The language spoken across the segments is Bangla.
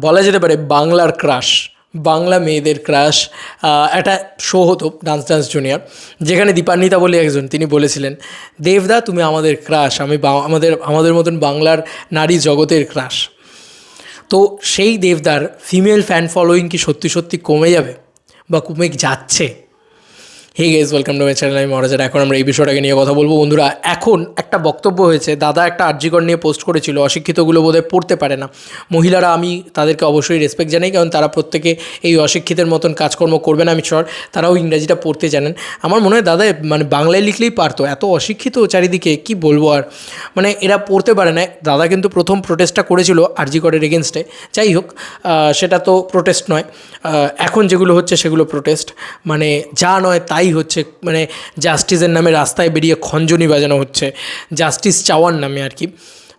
বলা যেতে পারে বাংলার ক্রাশ, বাংলা মেয়েদের ক্রাশ। একটা শো হতো ডান্স ডান্স জুনিয়র, যেখানে দীপান্বিতা বলে একজন তিনি বলেছিলেন, দেবদা তুমি আমাদের ক্রাশ, আমি আমাদের আমাদের মতন বাংলার নারী জগতের ক্রাশ। তো সেই দেবদার ফিমেল ফ্যান ফলোয়িং কি সত্যি সত্যি কমে যাবে বা কমে যাচ্ছে? Hey guys, welcome to my channel. আমি মহারাজার। এখন আমরা এই বিষয়টাকে নিয়ে কথা বলবো। বন্ধুরা, এখন একটা বক্তব্য হয়েছে, দাদা একটা আরজিকর নিয়ে পোস্ট করেছিল, অশিক্ষিতগুলো বোধহয় পড়তে পারে না। মহিলারা, আমি তাদেরকে অবশ্যই রেসপেক্ট জানাই, কারণ তারা প্রত্যেকে এই অশিক্ষিতের মতন কাজকর্ম করবে না, আমি শিওর। তারাও ইংরাজিটা পড়তে জানেন। আমার মনে হয় দাদা মানে বাংলায় লিখলেই পারতো, এত অশিক্ষিত চারিদিকে, কি বলবো আর। মানে এরা পড়তে পারে না। দাদা কিন্তু প্রথম প্রোটেস্টটা করেছিল আরজিকরের এগেনস্টে। যাই হোক, সেটা তো প্রোটেস্ট নয়, এখন যেগুলো হচ্ছে সেগুলো প্রোটেস্ট। মানে যা নয় তাই হচ্ছে, মানে জাস্টিসের নামে রাস্তায় বেরিয়ে খঞ্জনি বাজানো হচ্ছে, জাস্টিস চাওয়ার নামে আর কি।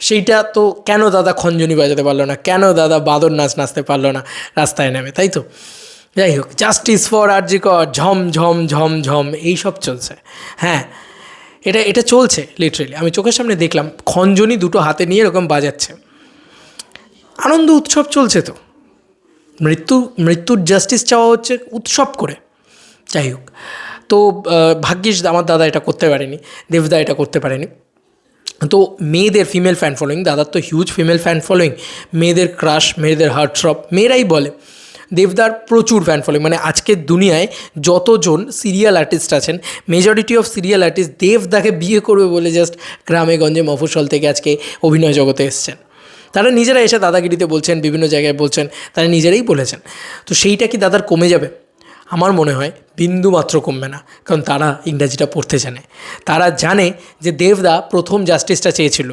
সেইটা তো কেন দাদা খঞ্জনি বাজাতে পারলো না, কেন দাদা বাদর নাচ নাচতে পারলো না রাস্তায় নামে, তাই তো? যাই হোক, জাস্টিস ফর আরজি কর, ঝম ঝম ঝম ঝম, এইসব চলছে। হ্যাঁ, এটা এটা চলছে লিটারেলি, আমি চোখের সামনে দেখলাম খঞ্জনি দুটো হাতে নিয়ে এরকম বাজাচ্ছে, আনন্দ উৎসব চলছে। তো মৃত্যুর জাস্টিস চাওয়া হচ্ছে উৎসব করে। যাই হোক, তো ভাগ্যিস আমার দাদা এটা করতে পারেনি, দেবদা এটা করতে পারেনি। তো মেয়েদের ফিমেল ফ্যান ফলোয়িং, দাদার তো হিউজ ফিমেল ফ্যান ফলোয়িং, মেয়েদের ক্রাশ, মেয়েদের হার্টথ্রব, মেয়েরাই বলে। দেবদার প্রচুর ফ্যান ফলোয়িং, মানে আজকের দুনিয়ায় যতজন সিরিয়াল আর্টিস্ট আছেন, মেজরিটি অফ সিরিয়াল আর্টিস্ট দেবদাকে বিয়ে করবে বলে জাস্ট গ্রামে গঞ্জে মফস্বল থেকে আজকে অভিনয় জগতে এসছেন। তারা নিজেরা এসে দাদাগিরিতে বলছেন, বিভিন্ন জায়গায় বলছেন, তারা নিজেরাই বলেছেন। তো সেইটা কি দাদার কমে যাবে? আমার মনে হয় বিন্দু মাত্র কমবে না, কারণ তারা ইংরাজিটা পড়তে জানে। তারা জানে যে দেবদা প্রথম জাস্টিসটা চেয়েছিল।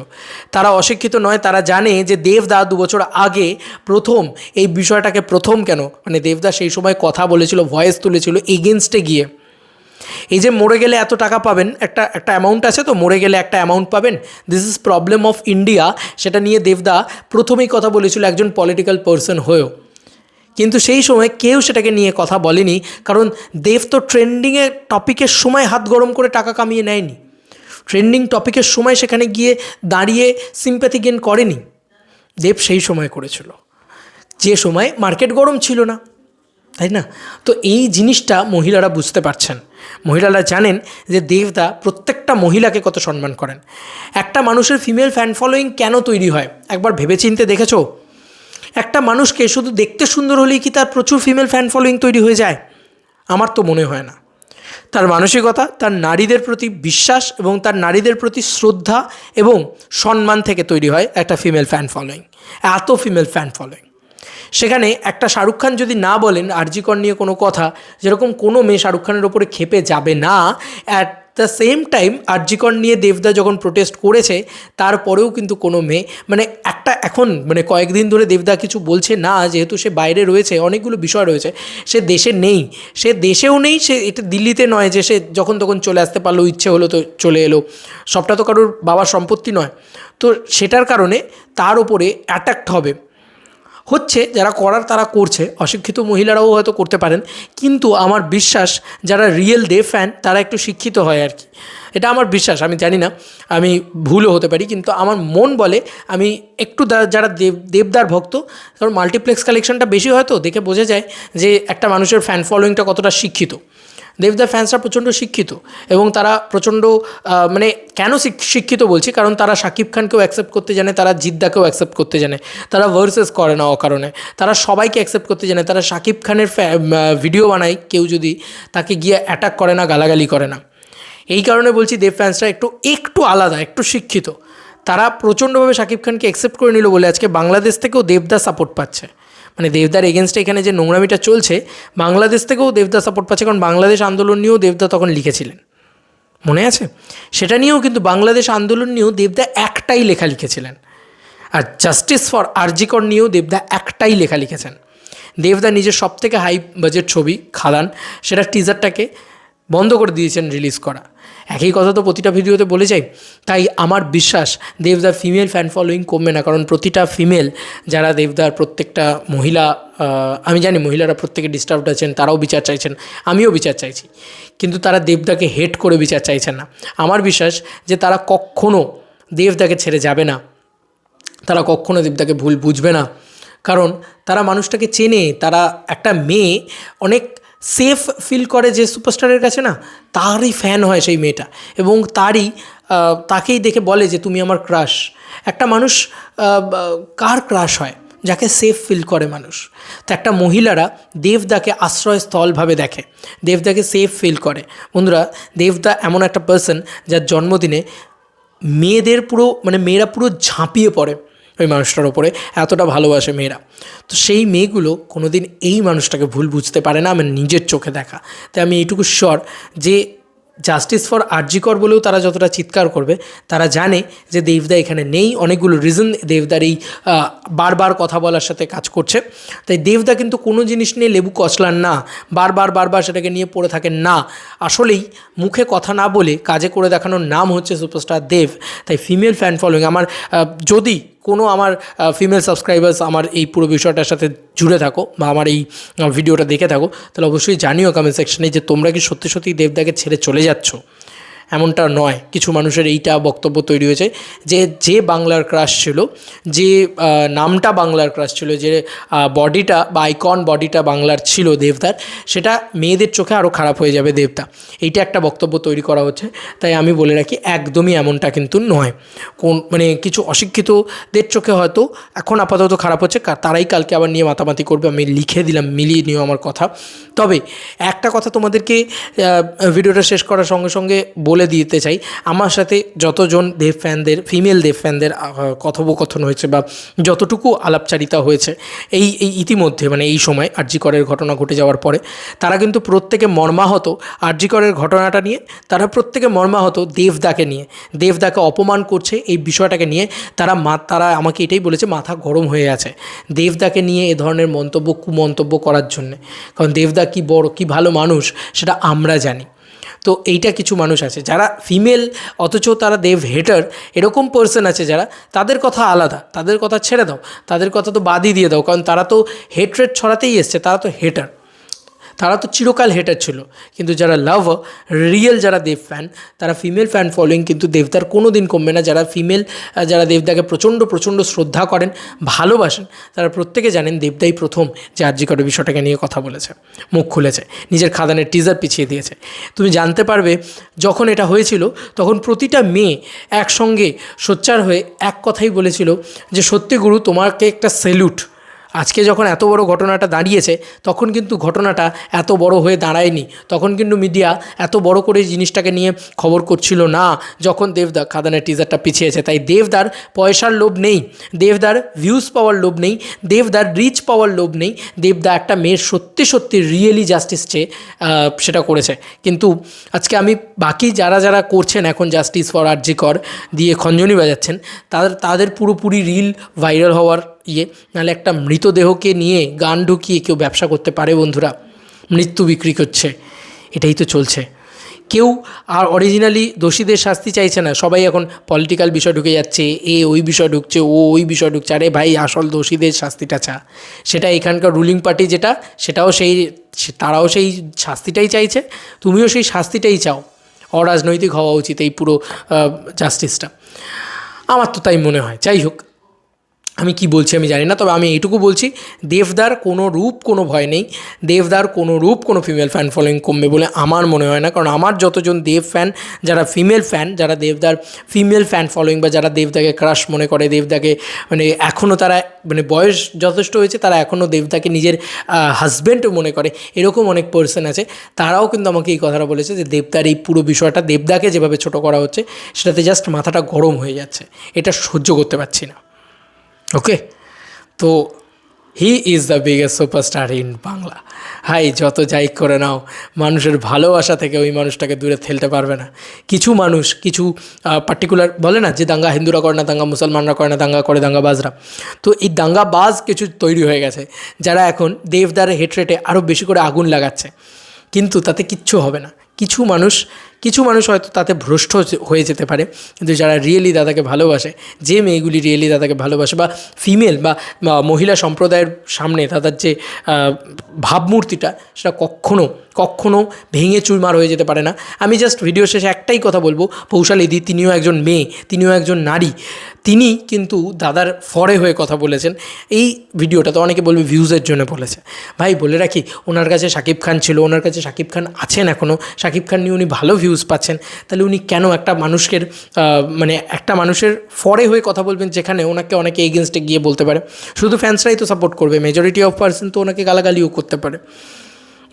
তারা অশিক্ষিত নয়, তারা জানে যে দেবদা 2 বছর আগে প্রথম এই বিষয়টাকে কেন, মানে দেবদা সেই সময় কথা বলেছিল, ভয়েস তুলেছিল এগেনস্টে গিয়ে। এই যে মরে গেলে এত টাকা পাবেন, একটা অ্যামাউন্ট আছে, তো মরে গেলে একটা অ্যামাউন্ট পাবেন, this is problem of India, সেটা নিয়ে দেবদা প্রথমেই কথা বলেছিল একজন পলিটিক্যাল পার্সন হয়েও। কিন্তু সেই সময় কেউ সেটাকে নিয়ে কথা বলেনি, কারণ দেব তো ট্রেন্ডিংয়ের টপিকের সময় হাত গরম করে টাকা কামিয়ে নেয়নি। ট্রেন্ডিং টপিকের সময় সেখানে গিয়ে দাঁড়িয়ে সিম্প্যাথি গেন করেনি। দেব সেই সময় করেছিল যে সময় মার্কেট গরম ছিল না, তাই না? তো এই জিনিসটা মহিলারা বুঝতে পারছেন। মহিলারা জানেন যে দেবদা প্রত্যেকটা মহিলাকে কত সম্মান করেন। একটা মানুষের ফিমেল ফ্যান ফলোয়িং কেন তৈরি হয়, একবার ভেবেচিন্তে দেখেছো? একটা মানুষকে শুধু দেখতে সুন্দর হলেই কি তার প্রচুর ফিমেল ফ্যান ফলোয়িং তৈরি হয়ে যায়? আমার তো মনে হয় না। তার মানসিকতা, তার নারীদের প্রতি বিশ্বাস এবং তার নারীদের প্রতি শ্রদ্ধা এবং সম্মান থেকে তৈরি হয় একটা ফিমেল ফ্যান ফলোয়িং। এত ফিমেল ফ্যান ফলোয়িং, সেখানে একটা শাহরুখ খান যদি না বলেন আরজি কর নিয়ে কোনো কথা, যেরকম কোনো মেয়ে শাহরুখ খানের ওপরে ক্ষেপে যাবে না। অ্যাট দ্য সেম টাইম আরজি কর নিয়ে দেবদা যখন প্রোটেস্ট করেছে, তারপরেও কিন্তু কোনো মেয়ে, মানে একটা এখন মানে কয়েকদিন ধরে দেবদা কিছু বলছে না, যেহেতু সে বাইরে রয়েছে, অনেকগুলো বিষয় রয়েছে, সে দেশে নেই, সে দেশেও নেই, সে এটা দিল্লিতে নয় যে সে যখন তখন চলে আসতে পারলো, ইচ্ছে হলো তো চলে এলো, সবটা তো কারোর বাবার সম্পত্তি নয়। তো সেটার কারণে তার ওপরে অ্যাটাকড হচ্ছে, যারা করার তারা করছে, অশিক্ষিত মহিলারাও হয়তো করতে পারেন, কিন্তু আমার বিশ্বাস যারা রিয়েল দেব ফ্যান তারা একটু শিক্ষিত হয় আর কি, এটা আমার বিশ্বাস। আমি জানি না, আমি ভুলও হতে পারি, কিন্তু আমার মন বলে আমি একটু যারা দেবদার ভক্ত, কারণ মাল্টিপ্লেক্স কালেকশনটা বেশি হয়তো দেখে বোঝা যায় যে একটা মানুষের ফ্যান ফলোয়িংটা কতটা শিক্ষিত। দেবদার ফ্যান্সরা প্রচণ্ড শিক্ষিত এবং তারা প্রচণ্ড মানে কেন শিক্ষিত বলছি, কারণ তারা শাকিব খানকেও অ্যাকসেপ্ট করতে জানে, তারা জিদ্দাকেও অ্যাকসেপ্ট করতে জানে, তারা ভার্সেস করে না অকারণে, তারা সবাইকে অ্যাকসেপ্ট করতে জানে, তারা শাকিব খানের ভিডিও বানায়, কেউ যদি তাকে গিয়ে অ্যাটাক করে না, গালাগালি করে না। এই কারণে বলছি দেব ফ্যান্সরা একটু আলাদা, একটু শিক্ষিত। তারা প্রচণ্ডভাবে শাকিব খানকে অ্যাকসেপ্ট করে নিল বলে আজকে বাংলাদেশ থেকেও দেবদা সাপোর্ট পাচ্ছে। মানে দেবদার এগেনস্টে এখানে যে নোংরামিটা চলছে, বাংলাদেশ থেকেও দেবদা সাপোর্ট পাচ্ছে, কারণ বাংলাদেশ আন্দোলন নিয়েও দেবদা তখন লিখেছিলেন, মনে আছে? সেটা নিয়েও কিন্তু বাংলাদেশ আন্দোলন নিয়েও দেবদা একটাই লেখা লিখেছিলেন, আর জাস্টিস ফর আরজি কর নিয়েও দেবদা একটাই লেখা লিখেছেন। দেবদা নিজের সবথেকে হাই বাজেট ছবি খাদান, সেটা টিজারটাকে বন্ধ করে দিয়েছেন রিলিজ করা। একই কথা তো প্রতিটা ভিডিওতে বলে যাই। তাই আমার বিশ্বাস দেবদার ফিমেল ফ্যান ফলোয়িং কমবে না, কারণ প্রতিটা ফিমেল যারা দেবদার, প্রত্যেকটা মহিলা, আমি জানি মহিলারা প্রত্যেকে ডিস্টার্বড আছেন, তারাও বিচার চাইছেন, আমিও বিচার চাইছি, কিন্তু তারা দেবদাকে হেট করে বিচার চাইছেন না। আমার বিশ্বাস যে তারা কখনও দেবদাকে ছেড়ে যাবে না, তারা কখনও দেবদাকে ভুল বুঝবে না, কারণ তারা মানুষটাকে চেনে, তারা একটা মেয়ে অনেক সেফ ফিল করে যে সুপারস্টারের কাছে না, তারই ফ্যান হয় সেই মেয়েটা, এবং তাকেই দেখে বলে যে তুমি আমার ক্রাশ। একটা মানুষ কার ক্রাশ হয়? যাকে সেফ ফিল করে মানুষ। তো একটা মহিলারা দেবদাকে আশ্রয়স্থলভাবে দেখে, দেবদাকে সেফ ফিল করে। বন্ধুরা, দেবদা এমন একটা পার্সন যার জন্মদিনে মেয়েরা পুরো ঝাঁপিয়ে পড়ে ওই মানুষটার ওপরে, এতটা ভালোবাসে মেয়েরা। তো সেই মেয়েগুলো কোনো দিন এই মানুষটাকে ভুল বুঝতে পারে না, আমার নিজের চোখে দেখা। তাই আমি এইটুকু শিওর যে জাস্টিস ফর আরজি কর বলেও তারা যতটা চিৎকার করবে, তারা জানে যে দেবদা এখানে নেই। অনেকগুলো রিজন দেবদার এই বারবার কথা বলার সাথে কাজ করছে। তাই দেবদা কিন্তু কোনো জিনিস নিয়ে লেবু কচলান না, বারবার সেটাকে নিয়ে পড়ে থাকেন না। আসলেই মুখে কথা না বলে কাজে করে দেখানোর নাম হচ্ছে সুপারস্টার দেব। তাই ফিমেল ফ্যান ফলোয়িং যদি কোনো আমার ফিমেল সাবস্ক্রাইবার্স আমার এই পুরো বিষয়টার সাথে জুড়ে থাকো বা আমার এই ভিডিওটা দেখে থাকো, তাহলে অবশ্যই জানিও কমেন্ট সেকশনে যে তোমরা কি সত্যি সত্যি দেবদাকে ছেড়ে চলে যাচ্ছ। এমনটা নয়, কিছু মানুষের এইটা বক্তব্য তৈরি হয়েছে যে বাংলার ক্রাশ ছিল, যে নামটা বাংলার ক্রাশ ছিল, যে বডিটা বা আইকন বডিটা বাংলার ছিল দেবদার, সেটা মেয়েদের চোখে আরও খারাপ হয়ে যাবে দেবদা, এইটা একটা বক্তব্য তৈরি করা হচ্ছে। তাই আমি বলে রাখি, একদমই এমনটা কিন্তু নয়। কিছু অশিক্ষিতদের চোখে হয়তো এখন আপাতত খারাপ হচ্ছে, তারাই কালকে আবার নিয়ে মাতামাতি করবে। আমি লিখে দিলাম, মিলিয়ে নিও আমার কথা। তবে একটা কথা তোমাদেরকে ভিডিওটা শেষ করার সঙ্গে সঙ্গে বলে দিতে চাই, আমার সাথে যতজন ফিমেল দেব ফ্যানদের কথোপকথন হয়েছে বা যতটুকু আলাপচারিতা হয়েছে এই ইতিমধ্যে, এই সময় আরজি করের ঘটনা ঘটে যাওয়ার পরে, তারা কিন্তু প্রত্যেকে মর্মাহত আরজি করের ঘটনাটা নিয়ে, তারা প্রত্যেকে মর্মাহত দেবদাকে নিয়ে, দেবদাকে অপমান করছে এই বিষয়টাকে নিয়ে। তারা আমাকে এটাই বলেছে, মাথা গরম হয়ে আছে দেবদাকে নিয়ে এ ধরনের কুমন্তব্য করার জন্যে। কারণ দেবদা কি ভালো মানুষ সেটা আমরা জানি। তো এইটা কিছু মানুষ আছে যারা ফিমেল অথচ তারা দেব হেটার, এরকম পার্সন আছে যারা, তাদের কথা আলাদা, তাদের কথা ছেড়ে দাও, তাদের কথা তো বাদই দিয়ে দাও, কারণ তারা তো হেট্রেট ছড়াতেই এসছে, তারা তো হেটার, তারা তো চিরকাল হেটার ছিল। কিন্তু যারা রিয়েল যারা দেব ফ্যান, তারা ফিমেল ফ্যান ফলোয়িং কিন্তু দেবদার কোনো দিন কমবে না। যারা দেবদাকে প্রচণ্ড শ্রদ্ধা করেন, ভালোবাসেন, তারা প্রত্যেকে জানেন দেবদাই প্রথম যে আরজি করের বিষয়টাকে নিয়ে কথা বলেছে, মুখ খুলেছে, নিজের খাদানের টিজার পিছিয়ে দিয়েছে। তুমি জানতে পারবে যখন এটা হয়েছিল তখন প্রতিটা মেয়ে একসঙ্গে সোচ্চার হয়ে এক কথাই বলেছিল যে সত্যি গুরু, তোমাকে একটা স্যালুট। আজকে যখন এত বড় ঘটনাটা দাঁড়িয়েছে, তখন কিন্তু ঘটনাটা এত বড় হয়ে দাঁড়ায়নি, তখন কিন্তু মিডিয়া এত বড় করে জিনিসটাকে নিয়ে খবর করছিল না, যখন দেবদা খাদানের টিজারটা পিছিয়েছে। তাই দেবদার পয়সার লোভ নেই, দেবদার ভিউজ পাওয়ার লোভ নেই, দেবদার রিচ পাওয়ার লোভ নেই। দেবদা একটা মেয়ের সত্যি রিয়েলি জাস্টিস চেয়ে সেটা করেছে। কিন্তু আজকে আমি বাকি যারা করছেন এখন জাস্টিস ফর আরজি কর দিয়ে খঞ্জনি বাজাচ্ছেন, তাদের পুরোপুরি রিল ভাইরাল হওয়ার নাহলে একটা মৃতদেহকে নিয়ে গান ঢুকিয়ে কেউ ব্যবসা করতে পারে? বন্ধুরা, মৃত্যু বিক্রি করছে, এটাই তো চলছে। কেউ আর অরিজিনালি দোষীদের শাস্তি চাইছে না, সবাই এখন পলিটিক্যাল বিষয় ঢুকে যাচ্ছে, ওই বিষয় ঢুকছে, ওই বিষয় ঢুকছে। আরে ভাই, আসল দোষীদের শাস্তিটা সেটা এখানকার রুলিং পার্টি যেটা, তারাও সেই শাস্তিটাই চাইছে, তুমিও সেই শাস্তিটাই চাও। অরাজনৈতিক হওয়া উচিত এই পুরো জাস্টিসটা, আমার তো তাই মনে হয়। যাই হোক, আমি কি বলছি আমি জানি না, তবে আমি এইটুকু বলছি, দেবদার কোনো ভয় নেই, দেবদার কোনো ফিমেল ফ্যান ফলোয়িং কমবে বলে আমার মনে হয় না। কারণ আমার যতজন দেব ফ্যান, যারা ফিমেল ফ্যান, যারা দেবদার ফিমেল ফ্যান ফলোয়িং বা যারা দেবদাকে ক্রাশ মনে করে, দেবদাকে এখনও তারা বয়স যথেষ্ট হয়েছে, তারা এখনও দেবদাকে নিজের হাজব্যান্ড মনে করে, এরকম অনেক পার্সন আছে। তারাও কিন্তু আমাকে এই কথাটা বলেছে যে দেবদার এই পুরো বিষয়টা, দেবদাকে যেভাবে ছোটো করা হচ্ছে, সেটাতে জাস্ট মাথাটা গরম হয়ে যাচ্ছে, এটা সহ্য করতে পারছি না। ওকে, তো he is the biggest superstar in Bangla. Hi, যত যাই করে নাও, মানুষের ভালোবাসা থেকে ওই মানুষটাকে দূরে ঠেলতে পারবে না। কিছু মানুষ, কিছু পার্টিকুলার বলে না যে দাঙ্গা হিন্দুরা করে না, দাঙ্গা মুসলমানরা করে না, দাঙ্গা করে দাঙ্গাবাজরা। তো এই দাঙ্গাবাজ কিছু তৈরি হয়ে গেছে, যারা এখন দেবদার হেট্রেটে আরও বেশি করে আগুন লাগাচ্ছে, কিন্তু তাতে কিচ্ছু হবে না। কিছু মানুষ কিছু মানুষ হয়তো তাতে ভ্রষ্ট হয়ে যেতে পারে, কিন্তু যারা রিয়েলি দাদাকে ভালোবাসে, যে মেয়েগুলি রিয়েলি দাদাকে ভালোবাসে বা ফিমেল বা মহিলা সম্প্রদায়ের সামনে দাদার যে ভাবমূর্তিটা, সেটা কখনো ভেঙে চুরমার হয়ে যেতে পারে না। আমি জাস্ট ভিডিও শেষে একটাই কথা বলবো, পৌশালিদি তিনিও একজন মেয়ে, তিনিও একজন নারী, তিনি কিন্তু দাদার ফরে হয়ে কথা বলেছেন এই ভিডিওটা। তো অনেকে বলবে ভিউজের জন্য বলেছে। ভাই বলে রাখি, ওনার কাছে শাকিব খান ছিল, ওনার কাছে শাকিব খান আছেন এখনও, শাকিব খান নিয়ে উনি ভালো ভিউজ পাচ্ছেন, তাহলে উনি কেন একটা একটা মানুষের ফরে হয়ে কথা বলবেন যেখানে ওনাকে অনেকে এগেনস্টে গিয়ে বলতে পারে। শুধু ফ্যান্সরাই তো সাপোর্ট করবে, মেজরিটি অফ পার্সন তো ওনাকে গালাগালিও করতে পারে।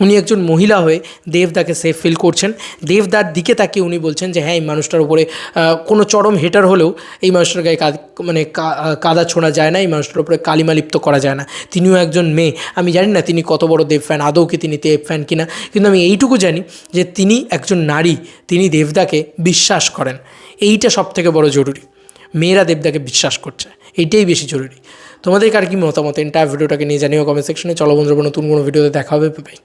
উনি একজন মহিলা হয়ে দেবদাকে সেফ ফিল করছেন, দেবদার দিকে তাকিয়ে উনি বলছেন যে হ্যাঁ, এই মানুষটার উপরে কোনো চরম হেটার হলেও এই মানুষটার গায়ে কাদা ছোঁড়া যায় না, এই মানুষটার উপরে কালিমা লিপ্ত করা যায় না। তিনিও একজন মেয়ে। আমি জানি না তিনি কত বড় দেব ফ্যান, আদৌ কি তিনি দেব ফ্যান কিনা, কিন্তু আমি এইটুকু জানি যে তিনি একজন নারী, তিনি দেবদাকে বিশ্বাস করেন। এইটা সবথেকে বড় জরুরি। মেয়েরা দেবদাকে বিশ্বাস করছে, এইটাই বেশি জরুরি। তোমাদের কার কি মতামত এন্টায়ার ভিডিওটাকে নিয়ে জানিও কমেন্ট সেকশনে। চলো বন্ধুরা, নতুন কোনো ভিডিওতে দেখা হবে। বাই।